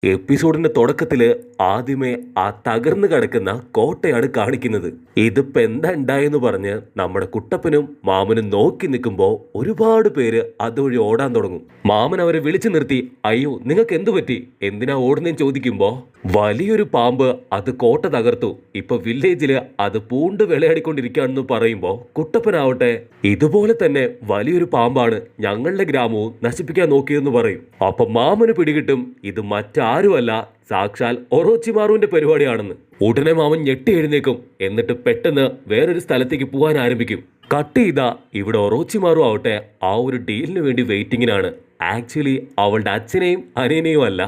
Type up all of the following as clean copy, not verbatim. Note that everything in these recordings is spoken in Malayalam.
എപ്പിസോഡിന്റെ തുടക്കത്തില് ആദ്യമേ ആ തകർന്നു കിടക്കുന്ന കോട്ടയാണ് കാണിക്കുന്നത്. ഇതിപ്പോ എന്താ ഉണ്ടായെന്ന് പറഞ്ഞ് നമ്മുടെ കുട്ടപ്പനും മാമനും നോക്കി നിൽക്കുമ്പോ ഒരുപാട് പേര് അതുവഴി ഓടാൻ തുടങ്ങും. മാമൻ അവരെ വിളിച്ചു നിർത്തി, അയ്യോ നിങ്ങൾക്ക് എന്തു പറ്റി, എന്തിനാ ഓടുന്നേന്ന് ചോദിക്കുമ്പോ വലിയൊരു പാമ്പ് അത് കോട്ട തകർത്തു, ഇപ്പൊ വില്ലേജില് അത് പൂണ്ട് വിളയാടിക്കൊണ്ടിരിക്കുകയാണെന്ന് പറയുമ്പോ കുട്ടപ്പനാവട്ടെ ഇതുപോലെ തന്നെ വലിയൊരു പാമ്പാണ് ഞങ്ങളുടെ ഗ്രാമവും നശിപ്പിക്കാൻ നോക്കിയെന്ന് പറയും. അപ്പൊ മാമന് പിടികിട്ടും ഇത് മറ്റാരുമല്ല, സാക്ഷാൽ ഒറോച്ചിമാറുവിന്റെ പരിപാടിയാണെന്ന്. ഉടനെ മാമൻ ഞെട്ടി എഴുന്നേക്കും. എന്നിട്ട് പെട്ടെന്ന് വേറൊരു സ്ഥലത്തേക്ക് പോകാൻ ആരംഭിക്കും. കട്ട് ചെയ്താ ഇവിടെ ഒറോച്ചിമാറു ആവട്ടെ ആ ഒരു ഡീലിന് വേണ്ടി വെയിറ്റിങ്ങിനാണ്. ആക്ച്വലി അവളുടെ അച്ഛനെയും അനിയനെയും അല്ല,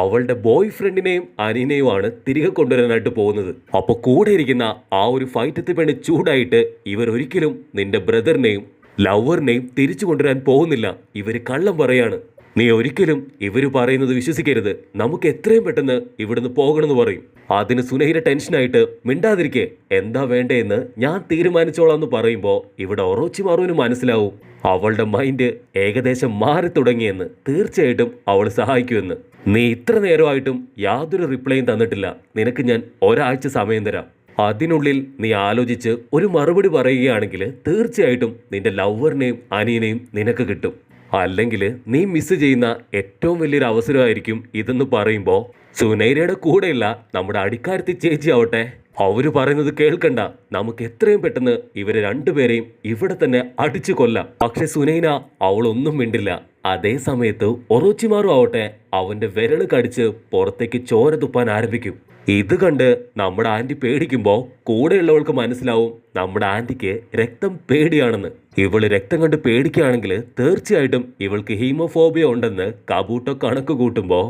അവളുടെ ബോയ് ഫ്രണ്ടിനെയും അനിയനെയുമാണ് തിരികെ കൊണ്ടുവരാനായിട്ട് പോകുന്നത്. അപ്പൊ കൂടെ ഇരിക്കുന്ന ആ ഒരു ഫൈറ്റത്തെ പെണ്ണ് ചൂടായിട്ട്, ഇവരൊരിക്കലും നിന്റെ ബ്രദറിനെയും ലവറിനെയും തിരിച്ചു കൊണ്ടുവരാൻ പോകുന്നില്ല, ഇവര് കള്ളം പറയാണ്, നീ ഒരിക്കലും ഇവര് പറയുന്നത് വിശ്വസിക്കരുത്, നമുക്ക് എത്രയും പെട്ടെന്ന് ഇവിടുന്ന് പോകണമെന്ന് പറയും. അതിന് സുനൈര ടെൻഷനായിട്ട് മിണ്ടാതിരിക്കെ, എന്താ വേണ്ടേന്ന് ഞാൻ തീരുമാനിച്ചോളാം എന്ന് പറയുമ്പോൾ ഇവിടെ ഒറോച്ചിമാറുവിന് മനസ്സിലാവും അവളുടെ മൈൻഡ് ഏകദേശം മാറി തുടങ്ങിയെന്ന്. തീർച്ചയായിട്ടും അവൾ സഹായിക്കുമെന്ന്. നീ ഇത്ര നേരമായിട്ടും യാതൊരു റിപ്ലൈയും തന്നിട്ടില്ല, നിനക്ക് ഞാൻ ഒരാഴ്ച സമയം തരാം. അതിനുള്ളിൽ നീ ആലോചിച്ച് ഒരു മറുപടി പറയുകയാണെങ്കിൽ തീർച്ചയായിട്ടും നിന്റെ ലവറിനെയും അനിയനെയും നിനക്ക് കിട്ടും. അല്ലെങ്കിൽ നീ മിസ് ചെയ്യുന്ന ഏറ്റവും വലിയൊരു അവസരമായിരിക്കും ഇതെന്ന് പറയുമ്പോൾ സുനൈരയുടെ കൂടെയുള്ള നമ്മുടെ അടിക്കാരത്തി ചേച്ചി ആവട്ടെ, അവര് പറയുന്നത് കേൾക്കണ്ട, നമുക്ക് എത്രയും പെട്ടെന്ന് ഇവരെ രണ്ടുപേരെയും ഇവിടെ തന്നെ അടിച്ചു കൊല്ലാം. പക്ഷെ സുനൈന അവളൊന്നും മിണ്ടില്ല. അതേ സമയത്ത് ഒറോച്ചിമാറും ആവട്ടെ അവന്റെ വിരല് കടിച്ച് പുറത്തേക്ക് ചോര തുപ്പാൻ ആരംഭിക്കും. ഇത് കണ്ട് നമ്മുടെ ആന്റി പേടിക്കുമ്പോൾ കൂടെയുള്ളവൾക്ക് മനസ്സിലാവും നമ്മുടെ ആന്റിക്ക് രക്തം പേടിയാണെന്ന്. ഇവള് രക്തം കണ്ട് പേടിക്കുകയാണെങ്കിൽ തീർച്ചയായിട്ടും ഇവൾക്ക് ഹീമോഫോബിയ ഉണ്ടെന്ന് കബൂട്ടോ കണക്ക് കൂട്ടുമ്പോൾ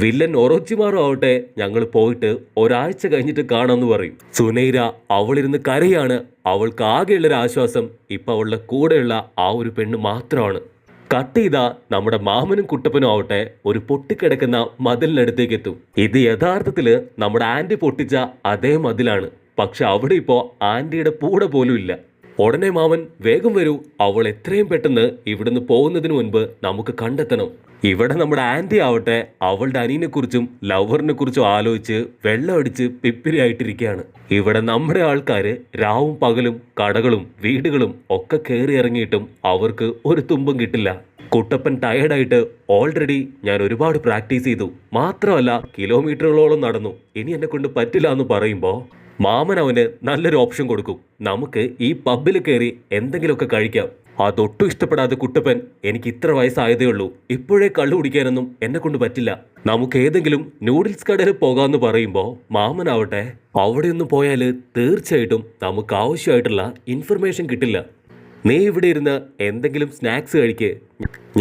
വില്ലൻ ഒറോച്ചിമാറും ആവട്ടെ ഞങ്ങൾ പോയിട്ട് ഒരാഴ്ച കഴിഞ്ഞിട്ട് കാണാമെന്ന് പറയും. സുനൈര അവളിരുന്ന് കരയാണ്. അവൾക്ക് ആകെയുള്ളൊരു ആശ്വാസം ഇപ്പൊ അവളുടെ കൂടെയുള്ള ആ ഒരു പെണ്ണ് മാത്രമാണ്. കട്ട് ചെയ്താ നമ്മുടെ മാമനും കുട്ടപ്പനും ആവട്ടെ ഒരു പൊട്ടിക്കിടക്കുന്ന മതിലിനടുത്തേക്ക് എത്തും. ഇത് യഥാർത്ഥത്തില് നമ്മുടെ ആന്റി പൊട്ടിച്ച അതേ മതിലാണ്. പക്ഷെ അവിടെ ഇപ്പോ ആന്റിയുടെ പൂട പോലും ഇല്ല. ഉടനെ മാമൻ, വേഗം വരൂ, അവൾ എത്രയും പെട്ടെന്ന് ഇവിടുന്ന് പോകുന്നതിന് മുൻപ് നമുക്ക് കണ്ടെത്തണം. ഇവിടെ നമ്മുടെ ആന്റി ആവട്ടെ അവളുടെ അനിയനെ കുറിച്ചും ലവറിനെ കുറിച്ചും ആലോചിച്ച് വെള്ളം അടിച്ച് പിപ്പിരിയായിട്ടിരിക്കുകയാണ്. ഇവിടെ നമ്മുടെ ആൾക്കാര് രാവും പകലും കടകളും വീടുകളും ഒക്കെ കയറി ഇറങ്ങിയിട്ടും അവർക്ക് ഒരു തുമ്പും കിട്ടില്ല. കുട്ടപ്പൻ ടയേർഡായിട്ട്, ഓൾറെഡി ഞാൻ ഒരുപാട് പ്രാക്ടീസ് ചെയ്തു, മാത്രമല്ല കിലോമീറ്ററുകളോളം നടന്നു, ഇനി എന്നെ കൊണ്ട് പറ്റില്ല എന്ന് പറയുമ്പോൾ മാമൻ അവന് നല്ലൊരു ഓപ്ഷൻ കൊടുക്കും. നമുക്ക് ഈ പബ്ബിൽ കയറി എന്തെങ്കിലുമൊക്കെ കഴിക്കാം. അതൊട്ടും ഇഷ്ടപ്പെടാതെ കുട്ടപ്പൻ, എനിക്ക് ഇത്ര വയസ്സായതേ ഉള്ളൂ, ഇപ്പോഴേ കള്ളു കുടിക്കാനൊന്നും എന്നെ കൊണ്ട് പറ്റില്ല, നമുക്ക് ഏതെങ്കിലും നൂഡിൽസ് കടയിൽ പോകാമെന്ന് പറയുമ്പോൾ മാമനാവട്ടെ അവിടെയൊന്നും പോയാൽ തീർച്ചയായിട്ടും നമുക്ക് ആവശ്യമായിട്ടുള്ള ഇൻഫർമേഷൻ കിട്ടില്ല, നീ ഇവിടെ ഇരുന്ന് എന്തെങ്കിലും സ്നാക്സ് കഴിക്ക്,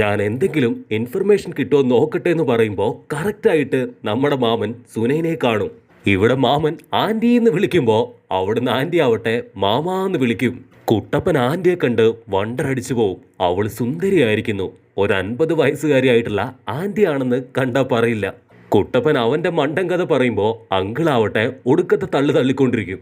ഞാൻ എന്തെങ്കിലും ഇൻഫർമേഷൻ കിട്ടുമോ നോക്കട്ടെ എന്ന് പറയുമ്പോൾ കറക്റ്റായിട്ട് നമ്മുടെ മാമൻ സുനൈനെ കാണും. ഇവിടെ മാമൻ ആന്റി എന്ന് വിളിക്കുമ്പോൾ അവിടുന്ന് ആന്റി ആവട്ടെ മാമാന്ന് വിളിക്കും. കുട്ടപ്പൻ ആന്റിയെ കണ്ട് വണ്ടറടിച്ചു പോവും. അവൾ സുന്ദരിയായിരിക്കുന്നു. ഒരു 50 വയസ്സുകാരിയായിട്ടുള്ള ആന്റി ആണെന്ന് കണ്ടാ പറയില്ല. കുട്ടപ്പൻ അവന്റെ മണ്ടൻ കഥ പറയുമ്പോൾ അങ്കിളാവട്ടെ ഒടുക്കത്തെ തള്ളിക്കൊണ്ടിരിക്കും.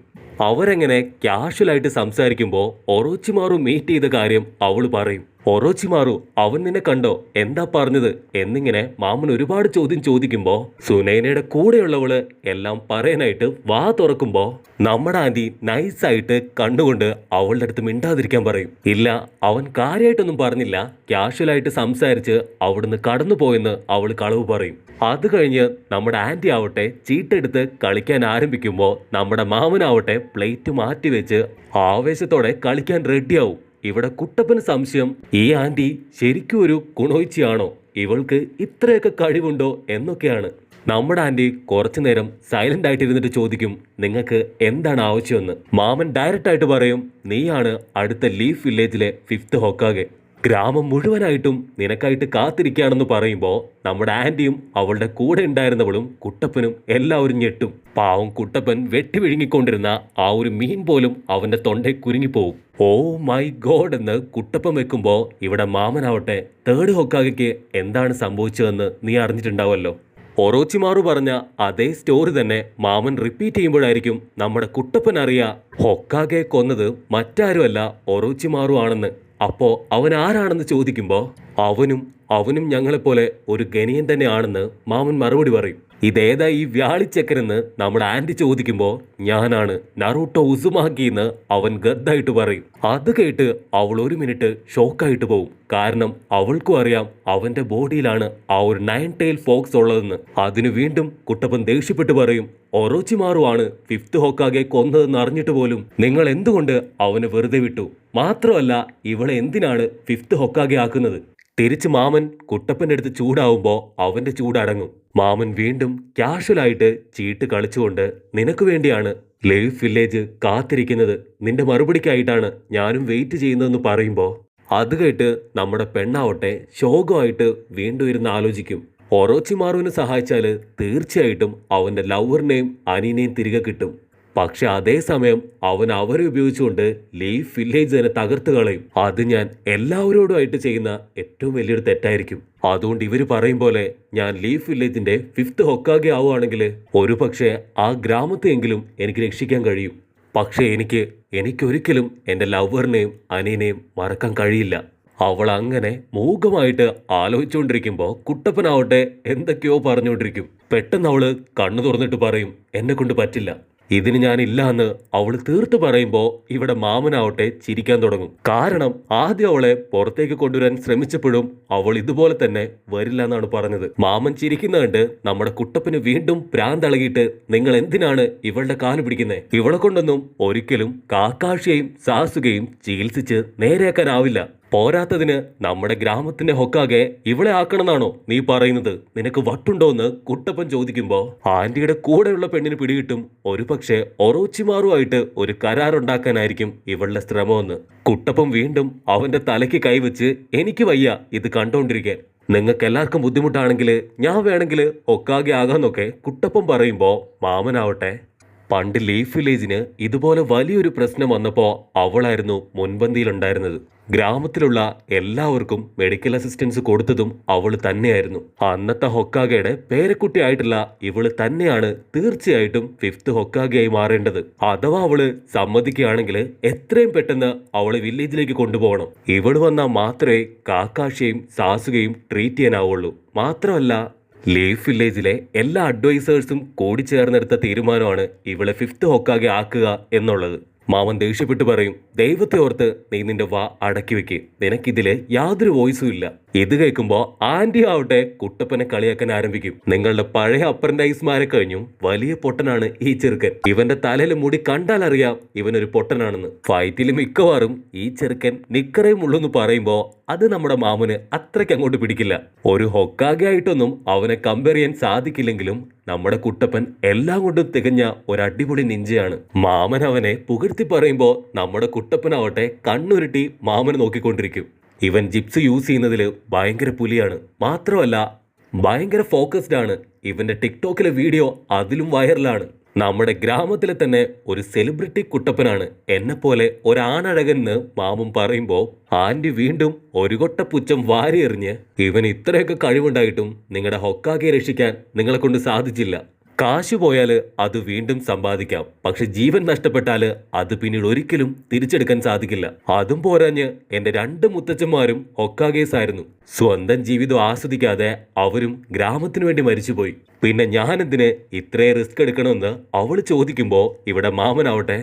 അവരെങ്ങനെ ക്യാഷ്വലായിട്ട് സംസാരിക്കുമ്പോൾ ഒറോച്ചിമാറു മീറ്റ് ചെയ്ത കാര്യം അവൾ പറയും. ഒറോച്ചിമാറു, അവൻ നിന്നെ കണ്ടോ, എന്താ പറഞ്ഞത് എന്നിങ്ങനെ മാമൻ ഒരുപാട് ചോദ്യം ചോദിക്കുമ്പോൾ സുനൈനയുടെ കൂടെയുള്ളവള് എല്ലാം പറയാനായിട്ട് വാ തുറക്കുമ്പോൾ നമ്മുടെ ആന്റി നൈസായിട്ട് കണ്ടുകൊണ്ട് അവളുടെ അടുത്ത് മിണ്ടാതിരിക്കാൻ പറയും. ഇല്ല, അവൻ കാര്യമായിട്ടൊന്നും പറഞ്ഞില്ല, ക്യാഷ്വലായിട്ട് സംസാരിച്ച് അവിടുന്ന് കടന്നു പോയെന്ന് അവൾ കളവ് പറയും. അത് കഴിഞ്ഞ് നമ്മുടെ ആന്റി ആവട്ടെ ചീട്ടെടുത്ത് കളിക്കാൻ ആരംഭിക്കുമ്പോൾ നമ്മുടെ മാമനാവട്ടെ പ്ലേറ്റ് മാറ്റി വെച്ച് ആവേശത്തോടെ കളിക്കാൻ റെഡിയാവും. ഇവിടെ കുട്ടപ്പന് സംശയം, ഈ ആന്റി ശരിക്കും ഒരു കുണോയിച്ചിയാണോ, ഇവൾക്ക് ഇത്രയൊക്കെ കഴിവുണ്ടോ എന്നൊക്കെയാണ്. നമ്മുടെ ആന്റി കുറച്ചു നേരം സൈലന്റ് ആയിട്ടിരുന്നിട്ട് ചോദിക്കും, നിങ്ങൾക്ക് എന്താണ് ആവശ്യമെന്ന്. മാമൻ ഡയറക്റ്റ് ആയിട്ട് പറയും, നീയാണ് അടുത്ത ലീഫ് വില്ലേജിലെ 5th ഹൊക്കാഗെ, ഗ്രാമം മുഴുവനായിട്ടും നിനക്കായിട്ട് കാത്തിരിക്കുകയാണെന്ന് പറയുമ്പോൾ നമ്മുടെ ആന്റിയും അവളുടെ കൂടെ ഉണ്ടായിരുന്നവളും കുട്ടപ്പനും എല്ലാവരും ഞെട്ടും. പാവം കുട്ടപ്പൻ വെട്ടി വിഴുങ്ങിക്കൊണ്ടിരുന്ന ആ ഒരു മീൻ പോലും അവന്റെ തൊണ്ടയിൽ കുരുങ്ങിപ്പോവും. ഓ മൈ ഗോഡ് എന്ന് കുട്ടപ്പൻ വെക്കുമ്പോൾ ഇവിടെ മാമനാവട്ടെ 3rd ഹൊക്കാഗയ്ക്ക് എന്താണ് സംഭവിച്ചതെന്ന് നീ അറിഞ്ഞിട്ടുണ്ടാവുമല്ലോ. ഒറോച്ചിമാറു പറഞ്ഞ അതേ സ്റ്റോറി തന്നെ മാമൻ റിപ്പീറ്റ് ചെയ്യുമ്പോഴായിരിക്കും നമ്മുടെ കുട്ടപ്പൻ അറിയാ ഹൊക്കാഗെ കൊന്നത് മറ്റാരുമല്ല ഒറോച്ചിമാറു ആണെന്ന്. അപ്പോ അവൻ ആരാണെന്ന് ചോദിക്കുമ്പോൾ അവനും ഞങ്ങളെപ്പോലെ ഒരു ഗനിയൻ തന്നെയാണെന്ന് മാമൻ മറുപടി പറയും. ഇതേതാ ഈ വ്യാളിച്ചക്കരെന്ന് നമ്മുടെ ആന്റി ചോദിക്കുമ്പോൾ ഞാനാണ് നറൂട്ടോ ഉസുമാക്കിന്ന് അവൻ ഗദ്ദായിട്ട് പറയും. അത് കേട്ട് അവൾ ഒരു മിനിറ്റ് ഷോക്കായിട്ട് പോവും. കാരണം അവൾക്കും അറിയാം അവന്റെ ബോഡിയിലാണ് ആ ഒരു 9 tail ഫോക്സ് ഉള്ളതെന്ന്. അതിന് വീണ്ടും കുട്ടപ്പൻ ദേഷ്യപ്പെട്ട് പറയും, ഒറോച്ചിമാറുവാണ് 5th ഹൊക്കാഗെ കൊന്നതെന്ന് അറിഞ്ഞിട്ട് പോലും നിങ്ങൾ എന്തുകൊണ്ട് അവനെ വെറുതെ വിട്ടു? മാത്രമല്ല ഇവളെ എന്തിനാണ് 5th ഹൊക്കാഗെ ആക്കുന്നത്? തിരിച്ച് മാമൻ കുട്ടപ്പൻ്റെ അടുത്ത് ചൂടാവുമ്പോൾ അവന്റെ ചൂടടങ്ങും. മാമൻ വീണ്ടും കാഷ്വലായിട്ട് ചീട്ട് കളിച്ചുകൊണ്ട് നിനക്ക് വേണ്ടിയാണ് ലൈഫ് വില്ലേജ് കാത്തിരിക്കുന്നത്, നിന്റെ മറുപടിക്കായിട്ടാണ് ഞാനും വെയിറ്റ് ചെയ്യുന്നതെന്ന് പറയുമ്പോൾ അത് കേട്ട് നമ്മുടെ പെണ്ണാവട്ടെ ശോകമായിട്ട് വീണ്ടും ഇരുന്ന് ആലോചിക്കും. ഒറോച്ചിമാറുവിനെ സഹായിച്ചാൽ തീർച്ചയായിട്ടും അവന്റെ ലവറിനെയും അനിയനെയും തിരികെ കിട്ടും. പക്ഷെ അതേസമയം അവൻ അവരെ ഉപയോഗിച്ചുകൊണ്ട് ലീഫ് വില്ലേജ് തന്നെ തകർത്ത് കളയും. അത് ഞാൻ എല്ലാവരോടുമായിട്ട് ചെയ്യുന്ന ഏറ്റവും വലിയൊരു തെറ്റായിരിക്കും. അതുകൊണ്ട് ഇവർ പറയും പോലെ ഞാൻ ലീഫ് വില്ലേജിന്റെ 5th ഹൊക്കാഗെ ആവുകയാണെങ്കിൽ ഒരു പക്ഷേ ആ ഗ്രാമത്തെയെങ്കിലും എനിക്ക് രക്ഷിക്കാൻ കഴിയും. പക്ഷെ എനിക്കൊരിക്കലും എൻ്റെ ലവറിനെയും അനിയനെയും മറക്കാൻ കഴിയില്ല. അവൾ അങ്ങനെ മൂകമായിട്ട് ആലോചിച്ചുകൊണ്ടിരിക്കുമ്പോൾ കുട്ടപ്പനാവട്ടെ എന്തൊക്കെയോ പറഞ്ഞുകൊണ്ടിരിക്കും. പെട്ടെന്ന് അവള് കണ്ണു തുറന്നിട്ട് പറയും, എന്നെ കൊണ്ട് പറ്റില്ല, ഇതിന് ഞാനില്ല എന്ന് അവൾ തീർത്ത് പറയുമ്പോൾ ഇവിടെ മാമനാവട്ടെ ചിരിക്കാൻ തുടങ്ങും. കാരണം ആദ്യം അവളെ പുറത്തേക്ക് കൊണ്ടുവരാൻ ശ്രമിച്ചപ്പോഴും അവൾ ഇതുപോലെ തന്നെ വരില്ല എന്നാണ് പറഞ്ഞത്. മാമൻ ചിരിക്കുന്ന കണ്ട് നമ്മുടെ കുട്ടപ്പന് വീണ്ടും ഭ്രാന്തളകിയിട്ട് നിങ്ങൾ എന്തിനാണ് ഇവളുടെ കാല് പിടിക്കുന്നത്? ഇവളെ കൊണ്ടൊന്നും ഒരിക്കലും കാക്കാഷിയെയും സാസുകയും ചികിത്സിച്ച് നേരെയാക്കാനാവില്ല. പോരാത്തതിന് നമ്മുടെ ഗ്രാമത്തിന്റെ ഹൊക്കാകെ ഇവളെ ആക്കണമെന്നാണോ നീ പറയുന്നത്? നിനക്ക് വട്ടുണ്ടോന്ന് കുട്ടപ്പൻ ചോദിക്കുമ്പോൾ ആന്റിയുടെ കൂടെയുള്ള പെണ്ണിന് പിടികിട്ടും ഒരു പക്ഷേ ഒറോച്ചിമാറുമായിട്ട് ഒരു കരാറുണ്ടാക്കാനായിരിക്കും ഇവളുടെ ശ്രമമെന്ന്. കുട്ടപ്പൻ വീണ്ടും അവന്റെ തലയ്ക്ക് കൈവച്ച് എനിക്ക് വയ്യ ഇത് കണ്ടോണ്ടിരിക്കാൻ, നിങ്ങൾക്ക് എല്ലാവർക്കും ബുദ്ധിമുട്ടാണെങ്കിൽ ഞാൻ വേണമെങ്കിൽ ഹൊക്കാകെ ആകാന്നൊക്കെ കുട്ടപ്പൻ പറയുമ്പോൾ മാമനാവട്ടെ പണ്ട് ലീഫ് വില്ലേജിന് ഇതുപോലെ വലിയൊരു പ്രശ്നം വന്നപ്പോൾ അവളായിരുന്നു മുൻപന്തിയിലുണ്ടായിരുന്നത്. ഗ്രാമത്തിലുള്ള എല്ലാവർക്കും മെഡിക്കൽ അസിസ്റ്റൻസ് കൊടുത്തതും അവൾ തന്നെയായിരുന്നു. അന്നത്തെ ഹൊക്കാഗയുടെ പേരക്കുട്ടിയായിട്ടുള്ള ഇവള് തന്നെയാണ് തീർച്ചയായിട്ടും 5th ഹൊക്കാഗയായി മാറേണ്ടത്. അഥവാ അവള് സമ്മതിക്കുകയാണെങ്കിൽ എത്രയും പെട്ടെന്ന് അവളെ വില്ലേജിലേക്ക് കൊണ്ടുപോകണം. ഇവള് വന്നാൽ മാത്രമേ കാക്കാഷിയെയും സാസുകയും ട്രീറ്റ് ചെയ്യാനാവുള്ളൂ. മാത്രമല്ല ലീഫ് വില്ലേജിലെ എല്ലാ അഡ്വൈസേഴ്സും കൂടി ചേർന്നെടുത്ത തീരുമാനമാണ് ഇവളെ 5th ഹൊക്കാഗെ ആക്കുക എന്നുള്ളത്. മാമൻ ദേഷ്യപ്പെട്ട് പറയും, ദൈവത്തെ ഓർത്ത് നീ നിന്റെ വാ അടക്കി വെക്ക്, നിനക്കിതില് യാതൊരു വോയിസും ഇല്ല. ഇത് കേൾക്കുമ്പോൾ ആന്റി ആവട്ടെ കുട്ടപ്പനെ കളിയാക്കാൻ ആരംഭിക്കും. നിങ്ങളുടെ പഴയ അപ്രന്റൈസ്മാരെ കഴിഞ്ഞും വലിയ പൊട്ടനാണ് ഈ ചെറുക്കൻ, ഇവന്റെ തലയിൽ മുടി കണ്ടാൽ അറിയാം ഇവനൊരു പൊട്ടനാണെന്ന്. ഫൈറ്റിൽ മിക്കവാറും ഈ ചെറുക്കൻ നിക്കറേയും ഉള്ളൂന്ന് പറയുമ്പോൾ അത് നമ്മുടെ മാമന് അത്രയ്ക്ക് അങ്ങോട്ട് പിടിക്കില്ല. ഒരു ഹൊക്കാഗെ ആയിട്ടൊന്നും അവനെ കമ്പയർ ചെയ്യാൻ സാധിക്കില്ലെങ്കിലും നമ്മുടെ കുട്ടപ്പൻ എല്ലാം കൊണ്ടും തികഞ്ഞ ഒരു അടിപൊളി നിഞ്ചയാണ്. മാമൻ അവനെ പുകഴ്ത്തി പറയുമ്പോൾ നമ്മുടെ കുട്ടപ്പനാവട്ടെ കണ്ണുരുട്ടി മാമനെ നോക്കിക്കൊണ്ടിരിക്കും. ഇവൻ ജിപ്സ് യൂസ് ചെയ്യുന്നതിൽ ഭയങ്കര പുലിയാണ്. മാത്രമല്ല ഭയങ്കര ഫോക്കസ്ഡ് ആണ്. ഇവന്റെ ടിക്ടോക്കിലെ വീഡിയോ അതിലും വൈറലാണ്. നമ്മുടെ ഗ്രാമത്തിലെ തന്നെ ഒരു സെലിബ്രിറ്റി കുട്ടപ്പനാണ് എന്നെപ്പോലെ ഒരാണഴകനെന്ന് മാമൻ പറയുമ്പോൾ ആന്റി വീണ്ടും ഒരു കൊട്ട പുച്ഛം വാരി എറിഞ്ഞ് ഇവൻ ഇത്രയൊക്കെ കഴിവുണ്ടായിട്ടും നിങ്ങളുടെ ഹൊക്കാഗെ രക്ഷിക്കാൻ നിങ്ങളെ കൊണ്ട് സാധിച്ചില്ല. കാശ് പോയാൽ അത് വീണ്ടും സമ്പാദിക്കാം, പക്ഷെ ജീവൻ നഷ്ടപ്പെട്ടാൽ അത് പിന്നീട് ഒരിക്കലും തിരിച്ചെടുക്കാൻ സാധിക്കില്ല. അതും പോരാഞ്ഞ് എൻ്റെ 2 മുത്തച്ഛന്മാരും ഹൊക്കാഗേസ് ആയിരുന്നു. സ്വന്തം ജീവിതം ആസ്വദിക്കാതെ അവരും ഗ്രാമത്തിനു വേണ്ടി മരിച്ചുപോയി. പിന്നെ ഞാനെന്തിന് ഇത്രയും റിസ്ക് എടുക്കണമെന്ന് അവൾ ചോദിക്കുമ്പോൾ ഇവിടെ മാമനാവട്ടെ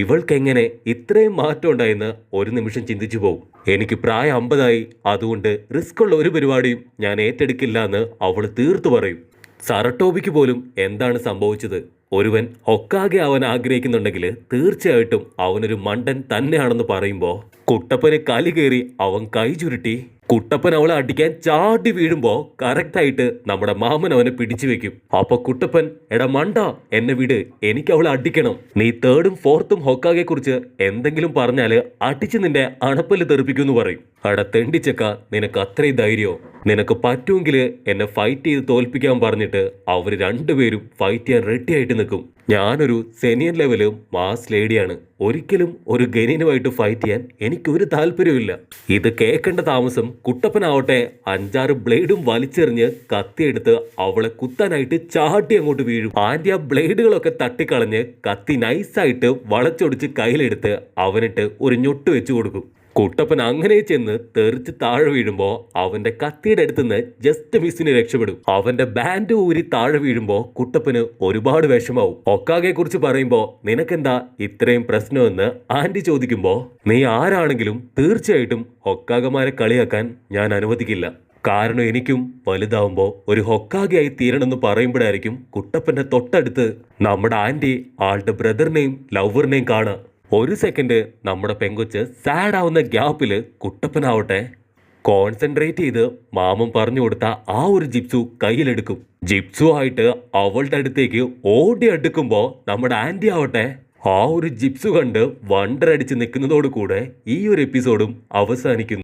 ഇവൾക്കെങ്ങനെ ഇത്രയും മാറ്റം ഉണ്ടായെന്ന് ഒരു നിമിഷം ചിന്തിച്ചു പോകും. എനിക്ക് പ്രായം 50ആയി, അതുകൊണ്ട് റിസ്ക് ഉള്ള ഒരു പരിപാടിയും ഞാൻ ഏറ്റെടുക്കില്ല എന്ന് അവൾ തീർത്തു പറയും. സറട്ടോബിക്ക് പോലും എന്താണ് സംഭവിച്ചത്? ഒരുവൻ ഹൊക്കാഗെ ആവാൻ ആഗ്രഹിക്കുന്നുണ്ടെങ്കിൽ തീർച്ചയായിട്ടും അവനൊരു മണ്ടൻ തന്നെയാണെന്ന് പറയുമ്പോൾ കുട്ടപ്പനെ കലി കയറി അവൻ കൈ ചുരുട്ടി കുട്ടപ്പൻ അവളെ അടിക്കാൻ ചാടി വീഴുമ്പോ കറക്റ്റായിട്ട് നമ്മുടെ മാമൻ അവനെ പിടിച്ചു വെക്കും. അപ്പൊ കുട്ടപ്പൻ എടാ മണ്ട എന്നെ വിട്, എനിക്ക് അവളെ അടിക്കണം, നീ 3rd 4th ഹൊക്കാഗെ കുറിച്ച് എന്തെങ്കിലും പറഞ്ഞാല് അടിച്ച് നിന്റെ അണപ്പല് തെറിപ്പിക്കുമെന്ന് പറയും. അട തെണ്ടിച്ചക്ക, നിനക്ക് അത്രയും ധൈര്യമോ? നിനക്ക് പറ്റുമെങ്കിൽ എന്നെ ഫൈറ്റ് ചെയ്ത് തോൽപ്പിക്കാൻ പറഞ്ഞിട്ട് അവർ രണ്ടുപേരും ഫൈറ്റ് ചെയ്യാൻ റെഡി ആയിട്ട് നിൽക്കും. ഞാനൊരു സെനിയർ ലെവലും മാസ് ലേഡിയാണ്, ഒരിക്കലും ഒരു ഗനീനുമായിട്ട് ഫൈറ്റ് ചെയ്യാൻ എനിക്കൊരു താല്പര്യമില്ല. ഇത് കേൾക്കേണ്ട താമസം കുട്ടപ്പനാവട്ടെ 5-6 ബ്ലേഡും വലിച്ചെറിഞ്ഞ് കത്തിയെടുത്ത് അവളെ കുത്താനായിട്ട് ചാട്ടി അങ്ങോട്ട് വീഴും. ആന്റി ആ ബ്ലേഡുകളൊക്കെ തട്ടിക്കളഞ്ഞ് കത്തി നൈസായിട്ട് വളച്ചൊടിച്ച് കയ്യിലെടുത്ത് അവനിട്ട് ഒരു ഞൊട്ട് വെച്ചു കൊടുക്കും. കുട്ടപ്പൻ അങ്ങനെ ചെന്ന് തെറിച്ച് താഴെ വീഴുമ്പോ അവന്റെ കത്തിയുടെ അടുത്തുനിന്ന് ജസ്റ്റ് മിസ്സിന് രക്ഷപ്പെടും. അവന്റെ ബാൻഡ് ഊരി താഴെ വീഴുമ്പോ കുട്ടപ്പന് ഒരുപാട് വിഷമാവും. ഹൊക്കാഗയെ കുറിച്ച് പറയുമ്പോ നിനക്കെന്താ ഇത്രയും പ്രശ്നമെന്ന് ആന്റി ചോദിക്കുമ്പോ നീ ആരാണെങ്കിലും തീർച്ചയായിട്ടും ഹൊക്കാഗമാരെ കളിയാക്കാൻ ഞാൻ അനുവദിക്കില്ല. കാരണം എനിക്കും വലുതാവുമ്പോ ഒരു ഹൊക്കാഗയായി തീരണമെന്ന് പറയുമ്പോഴായിരിക്കും കുട്ടപ്പന്റെ തൊട്ടടുത്ത് നമ്മുടെ ആന്റി ആളുടെ ബ്രദറിനെയും ലവറിനെയും കാണുക. ഒരു സെക്കൻഡ് നമ്മുടെ പെങ്കൊച്ച് സാഡ് ആവുന്ന ഗ്യാപ്പില് കുട്ടപ്പനാവട്ടെ കോൺസെൻട്രേറ്റ് ചെയ്ത് മാമൻ പറഞ്ഞു കൊടുത്ത ആ ഒരു ജിപ്സു കയ്യിലെടുക്കും. ജിപ്സു ആയിട്ട് അവളുടെ അടുത്തേക്ക് ഓടി അടുക്കുമ്പോ നമ്മുടെ ആന്റി ആവട്ടെ ആ ഒരു ജിപ്സു കണ്ട് വണ്ടർ അടിച്ച് നിൽക്കുന്നതോട് കൂടെ ഈ ഒരു എപ്പിസോഡും അവസാനിക്കുന്നു.